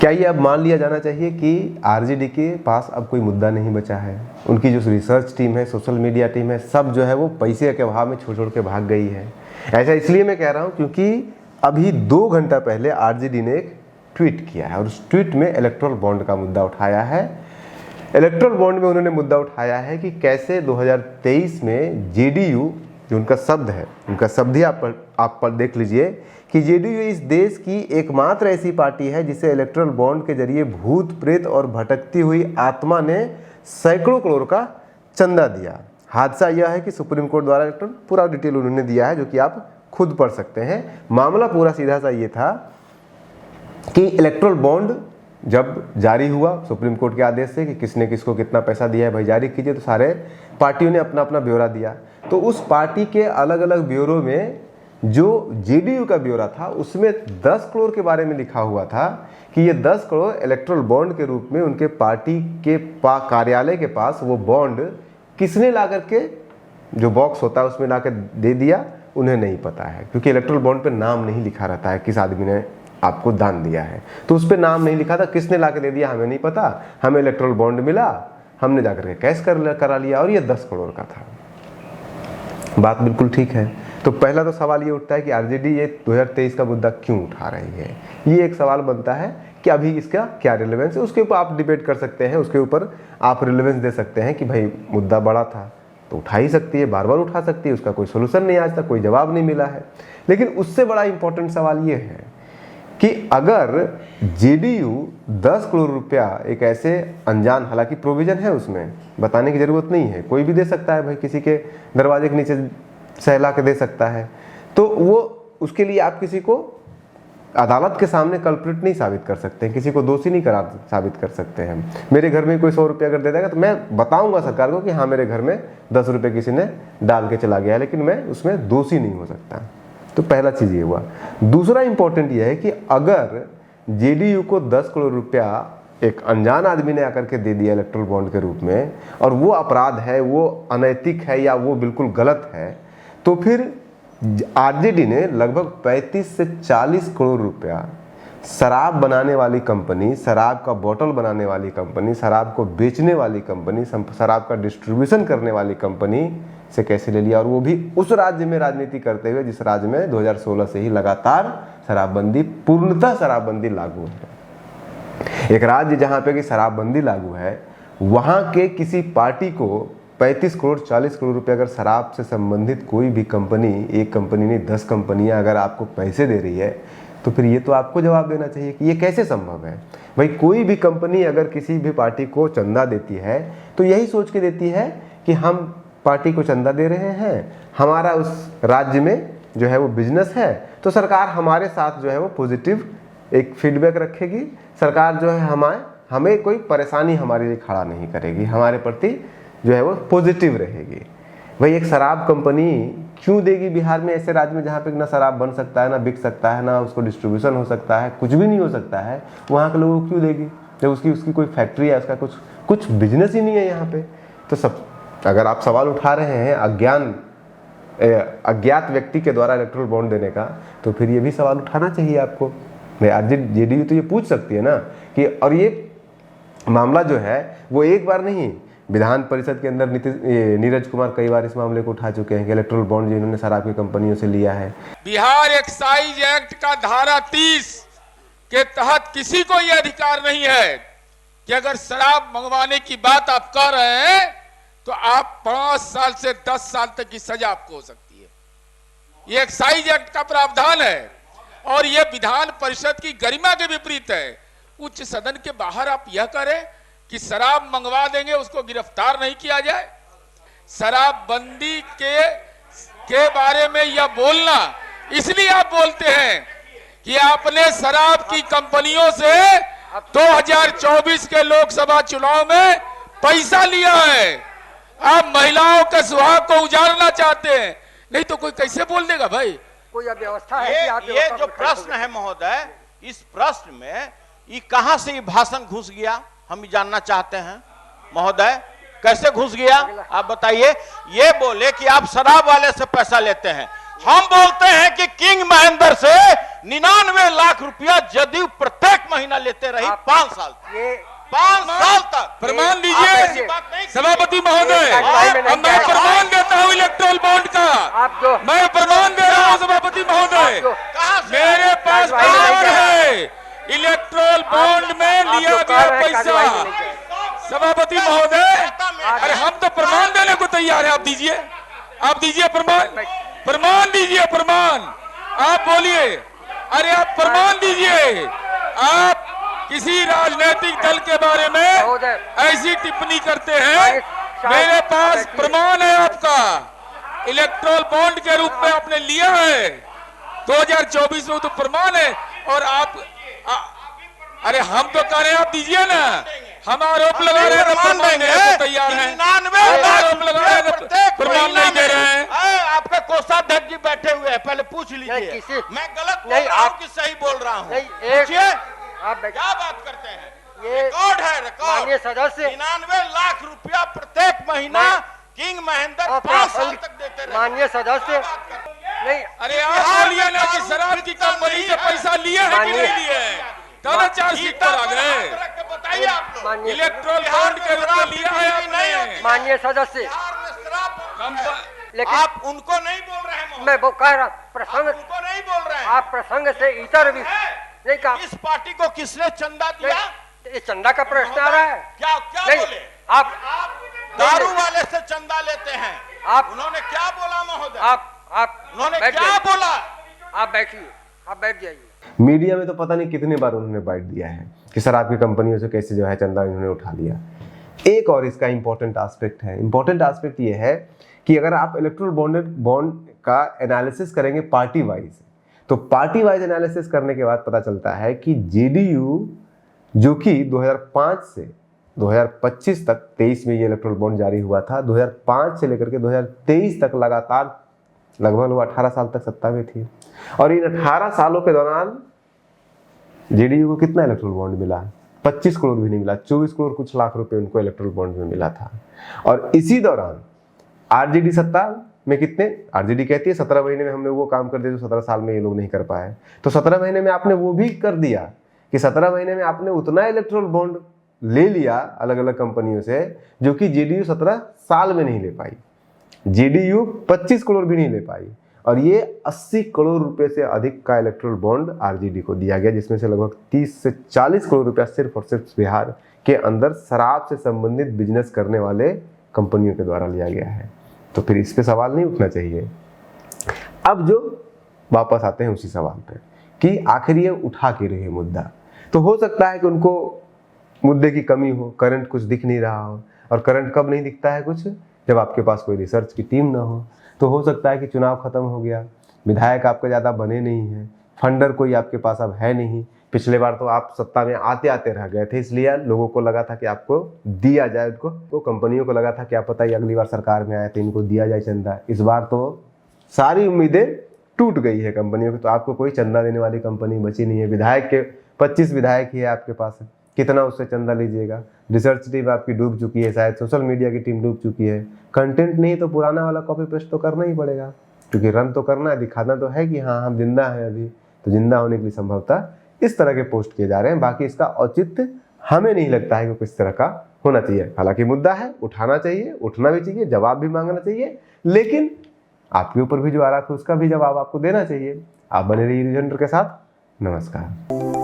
क्या ये अब मान लिया जाना चाहिए कि आरजेडी के पास अब कोई मुद्दा नहीं बचा है? उनकी जो रिसर्च टीम है, सोशल मीडिया टीम है, सब जो है वो पैसे के अभाव में छोड़ के भाग गई है। ऐसा इसलिए मैं कह रहा हूँ क्योंकि अभी 2 घंटा पहले आरजेडी ने एक ट्वीट किया है और उस ट्वीट में इलेक्टोरल बॉन्ड का मुद्दा उठाया है। इलेक्टोरल बॉन्ड में उन्होंने मुद्दा उठाया है कि कैसे 2023 में जेडीयू, जो उनका शब्द है, उनका शब्द ही आप पर देख लीजिए कि जेडीयू इस देश की एकमात्र ऐसी पार्टी है जिसे इलेक्टोरल बॉन्ड के जरिए भूत प्रेत और भटकती हुई आत्मा ने सैकड़ों करोड़ का चंदा दिया। हादसा यह है कि सुप्रीम कोर्ट द्वारा पूरा डिटेल उन्होंने दिया है, जो कि आप खुद पढ़ सकते हैं। मामला पूरा सीधा सा ये था कि इलेक्टोरल बॉन्ड जब जारी हुआ सुप्रीम कोर्ट के आदेश से कि किसने किसको कितना पैसा दिया है भाई जारी कीजिए, तो सारे पार्टियों ने अपना अपना ब्यौरा दिया। तो उस पार्टी के अलग अलग ब्यूरो में जो जेडीयू का ब्यौरा था उसमें 10 करोड़ के बारे में लिखा हुआ था कि ये 10 करोड़ इलेक्टोरल बॉन्ड के रूप में उनके पार्टी के कार्यालय के पास वो बॉन्ड किसने ला करके, जो बॉक्स होता है उसमें ला कर दे दिया, उन्हें नहीं पता है। क्योंकि इलेक्टोरल बॉन्ड पे नाम नहीं लिखा रहता है किस आदमी ने आपको दान दिया है, तो उस पर नाम नहीं लिखा था, किसने ला के दे दिया हमें नहीं पता। हमें इलेक्टोरल बॉन्ड मिला, हमने जाकर के कैश करा लिया और ये 10 करोड़ का था। बात बिल्कुल ठीक है। तो पहला तो सवाल ये उठता है कि आरजेडी ये 2023 का मुद्दा क्यों उठा रही है। ये एक सवाल बनता है कि अभी इसका क्या रिलेवेंस है। उसके ऊपर आप डिबेट कर सकते हैं, उसके ऊपर आप रिलेवेंस दे सकते हैं कि भाई मुद्दा बड़ा था तो उठा ही सकती है, बार बार उठा सकती है, उसका कोई सोल्यूशन नहीं, आज तक कोई जवाब नहीं मिला है। लेकिन उससे बड़ा इंपॉर्टेंट सवाल ये है कि अगर जेडीयू 10 करोड़ रुपया एक ऐसे अनजान, हालांकि प्रोविजन है उसमें, बताने की जरूरत नहीं है, कोई भी दे सकता है भाई, किसी के दरवाजे के नीचे सहला के दे सकता है, तो वो उसके लिए आप किसी को अदालत के सामने कल्प्रिट नहीं साबित कर सकते हैं, किसी को दोषी नहीं साबित कर सकते हैं। मेरे घर में कोई 100 रुपया अगर दे देगा तो मैं बताऊंगा सरकार को कि हाँ मेरे घर में 10 रुपये किसी ने डाल के चला गया, लेकिन मैं उसमें दोषी नहीं हो सकता। तो पहला चीज़ ये हुआ। दूसरा इंपॉर्टेंट ये है कि अगर जेडीयू को 10 करोड़ रुपया एक अनजान आदमी ने आकर के दे दिया इलेक्टोरल बॉन्ड के रूप में, और वो अपराध है, वो अनैतिक है या वो बिल्कुल गलत है, तो फिर आरजेडी ने लगभग 35 से 40 करोड़ रुपया शराब बनाने वाली कंपनी, शराब का बोतल बनाने वाली कंपनी, शराब को बेचने वाली कंपनी, शराब का डिस्ट्रीब्यूशन करने वाली कंपनी से कैसे ले लिया, और वो भी उस राज्य में राजनीति करते हुए जिस राज्य में 2016 से ही लगातार शराबबंदी, पूर्णतः शराबबंदी लागू है। एक राज्य जहाँ पे कि शराबबंदी लागू है, वहाँ के किसी पार्टी को 35 करोड़ 40 करोड़ रुपए अगर शराब से संबंधित कोई भी कंपनी, एक कंपनी नहीं 10 कंपनियां अगर आपको पैसे दे रही है, तो फिर ये तो आपको जवाब देना चाहिए कि ये कैसे संभव है। भाई कोई भी कंपनी अगर किसी भी पार्टी को चंदा देती है तो यही सोच के देती है कि हम पार्टी को चंदा दे रहे हैं, हमारा उस राज्य में जो है वो बिजनेस है, तो सरकार हमारे साथ जो है वो पॉजिटिव एक फीडबैक रखेगी। सरकार जो है हमें कोई परेशानी हमारे लिए खड़ा नहीं करेगी, हमारे प्रति जो है वो पॉजिटिव रहेगी। भाई एक शराब कंपनी क्यों देगी बिहार में, ऐसे राज्य में जहाँ पे ना शराब बन सकता है, ना बिक सकता है, ना उसको डिस्ट्रीब्यूशन हो सकता है, कुछ भी नहीं हो सकता है, वहाँ के लोगों को क्यों देगी जब उसकी कोई फैक्ट्री है, उसका कुछ बिजनेस ही नहीं है यहाँ पे। तो सब अगर आप सवाल उठा रहे हैं अज्ञात व्यक्ति के द्वारा इलेक्टोरल बॉन्ड देने का, तो फिर ये भी सवाल उठाना चाहिए आपको। जेडीयू तो ये पूछ सकती है ना कि, और ये मामला जो है वो एक बार नहीं, विधान परिषद के अंदर नीरज कुमार कई बार इस मामले को उठा चुके हैं कि इलेक्टोरल बॉन्ड जो इन्होंने शराब की कंपनियों से लिया है। बिहार एक्साइज एक्ट का धारा 30 के तहत किसी को यह अधिकार नहीं है कि अगर शराब मंगवाने की बात आप कर रहे हैं तो आप 5 साल से 10 साल तक की सजा आपको हो सकती है। ये एक्साइज एक्ट का प्रावधान है और यह विधान परिषद की गरिमा के विपरीत है। उच्च सदन के बाहर आप यह करें कि शराब मंगवा देंगे, उसको गिरफ्तार नहीं किया जाए। शराबबंदी के बारे में यह बोलना इसलिए आप बोलते हैं कि आपने शराब की कंपनियों से 2024 के लोकसभा चुनाव में पैसा लिया है। आप महिलाओं के सुहाग को उजाड़ना चाहते हैं, नहीं तो कोई कैसे बोल देगा भाई। कोई व्यवस्था है? ये जो प्रश्न है महोदय, इस प्रश्न में ये कहां से ये भाषण घुस गया, हम भी जानना चाहते हैं महोदय, कैसे घुस गया आप बताइए। ये बोले कि आप शराब वाले से पैसा लेते हैं, हम बोलते हैं कि किंग महेंद्र से 99 लाख रुपया जदयू प्रत्येक महीना लेते रही 5 साल तक। ये 5 साल तक प्रमाण आप दीजिए ऐसी बात नहीं की। सभापति महोदय, कार्यवाही में नहीं अब मैं जाएगा। प्रमाण देता हूँ इलेक्ट्रोल बॉन्ड का, आप जो मैं प्रमाण दे रहा हूँ सभापति महोदय, आप जो कहां से मेरे पास कार्यवाही में नहीं प्रमाण जाएगा। है इलेक्ट्रोल बॉन्ड में आप लिया जो गया कर रहे हैं, पैसा। कार्यवाही में नहीं जाएगा। सभापति महोदय, अरे हम तो प्रमाण देने को तैयार है, आप दीजिए, आप दीजिए प्रमाण, प्रमाण दीजिए, प्रमाण आप बोलिए, अरे आप प्रमाण दीजिए। आप किसी राजनीतिक दल के बारे में महोदय, ऐसी टिप्पणी करते हैं, मेरे पास प्रमाण है आपका, इलेक्ट्रोल बॉन्ड के रूप में आपने लिया है 2024 में, तो प्रमाण है। और आप अरे हम तो कह रहे हैं आप दीजिए ना, हम आरोप लगा रहे हैं तो प्रमाण देने को तैयार हैं, 99 लाख आरोप लगा रहे हैं तो प्रत्येक प्रमाण महीना नहीं दे रहे हैं। में। आपके कोषाध्यक्ष जी बैठे हुए हैं, पहले पूछ नहीं, लीजिए किसी- मैं गलत बोल नहीं, रहा हूं आप- कि सही बोल रहा हूं। नहीं, एक- पूछिए आप बैठ- क्या बात करते हैं, ये रिकॉर्ड है, रिकॉर्ड। माननीय सदस्य 99 लाख रुपया प्रत्येक महीना नहीं। किंग महेंद्र और 5 साल प्रासंगिक- तक देते रहे। माननीय सदस्य नहीं, अरे आप बोलिए ना कि शराब की कंपनी से पैसा लिए है कि मानिए- नहीं लिए है, तब चार्जशीट पर आ गए। बताइए आप लोग, माननीय इलेक्ट्रोल बॉन्ड के रूप में लिया है आपने। माननीय सदस्य बिहार में शराब, लेकिन आप उनको नहीं बोल रहे हैं महोदय। मैं वो कह रहा आप प्रसंग, उनको नहीं बोल रहे हैं। आप प्रसंग से इतर भी नहीं कहा। इस पार्टी को किसने चंदा दिया? ये चंदा का प्रश्न आ रहा है। क्या क्या नहीं, बोले? आप दारू वाले से चंदा लेते हैं, आप उन्होंने क्या बोला महोदय? आप उन्होंने बैठ क्या जाइए। बोला? आप बैठिए, आप बैठ जाइए। मीडिया में तो पता नहीं कितनी बार उन्होंने बाइट दिया है कि शराब की कंपनियों से कैसे जो है चंदा इन्होंने उठा लिया। एक और इसका इंपॉर्टेंट एस्पेक्ट है, इंपॉर्टेंट एस्पेक्ट ये है कि अगर आप इलेक्ट्रोल बॉन्ड का एनालिसिस करेंगे पार्टी वाइज, तो पार्टी वाइज एनालिसिस करने के बाद पता चलता है कि जेडीयू जो कि 2005 से 2025 तक, 23 में ये इलेक्ट्रोल बॉन्ड जारी हुआ था, 2005 से लेकर के 2023 तक लगातार लगभग 18 साल तक सत्ता में थी। और इन 18 सालों के दौरान जेडीयू को कितना इलेक्ट्रोल बॉन्ड मिला? 25 करोड़ भी नहीं मिला, 24 करोड़ कुछ लाख रुपए उनको इलेक्ट्रोल बॉन्ड में मिला था। और इसी दौरान आरजेडी सत्ता में कितने, आरजेडी कहती है 17 महीने में हमने वो काम कर दिया जो 17 साल में ये लोग नहीं कर पाए। तो 17 महीने में आपने वो भी कर दिया कि 17 महीने में आपने उतना इलेक्ट्रोल बॉन्ड ले लिया अलग अलग कंपनियों से जो कि जेडीयू 17 साल में नहीं ले पाई। जेडीयू 25 करोड़ भी नहीं ले पाई और ये 80 करोड़ रुपए से अधिक का इलेक्ट्रोल बॉन्ड आरजेडी को दिया गया, जिसमें से लगभग 30 से 40 करोड़ रुपया सिर्फ और सिर्फ बिहार के अंदर शराब से संबंधित बिजनेस करने वाले कंपनियों के द्वारा लिया गया है। तो फिर इस पे सवाल नहीं उठना चाहिए। अब जो वापस आते हैं उसी सवाल पे कि आखिर ये उठा के रहे मुद्दा, तो हो सकता है कि उनको मुद्दे की कमी हो, करंट कुछ दिख नहीं रहा हो। और करंट कब नहीं दिखता है कुछ? जब आपके पास कोई रिसर्च की टीम ना हो। तो हो सकता है कि चुनाव खत्म हो गया, विधायक आपके ज़्यादा बने नहीं हैं, फंडर कोई आपके पास अब है नहीं। पिछले बार तो आप सत्ता में आते आते रह गए थे, इसलिए लोगों को लगा था कि आपको दिया जाए, उनको तो कंपनियों को लगा था क्या पता ये अगली बार सरकार में आए तो इनको दिया जाए चंदा। इस बार तो सारी उम्मीदें टूट गई है कंपनियों की, तो आपको कोई चंदा देने वाली कंपनी बची नहीं है। विधायक के 25 विधायक ही है आपके पास, कितना उससे चंदा लीजिएगा? रिसर्च टीम आपकी डूब चुकी है, शायद सोशल मीडिया की टीम डूब चुकी है। कंटेंट नहीं तो पुराना वाला कॉपी पेस्ट तो करना ही पड़ेगा, क्योंकि रन तो करना है, दिखाना तो है कि हाँ हम जिंदा हैं अभी। तो जिंदा होने की संभवता इस तरह के पोस्ट किए जा रहे हैं। बाकी इसका औचित्य हमें नहीं लगता है कि किस तरह का होना चाहिए। हालांकि मुद्दा है, उठाना चाहिए, उठना भी चाहिए, जवाब भी मांगना चाहिए, लेकिन आपके ऊपर भी जो आ रहा है उसका भी जवाब आपको देना चाहिए। आप बने रहिए न्यूज़ हंटर के साथ। नमस्कार।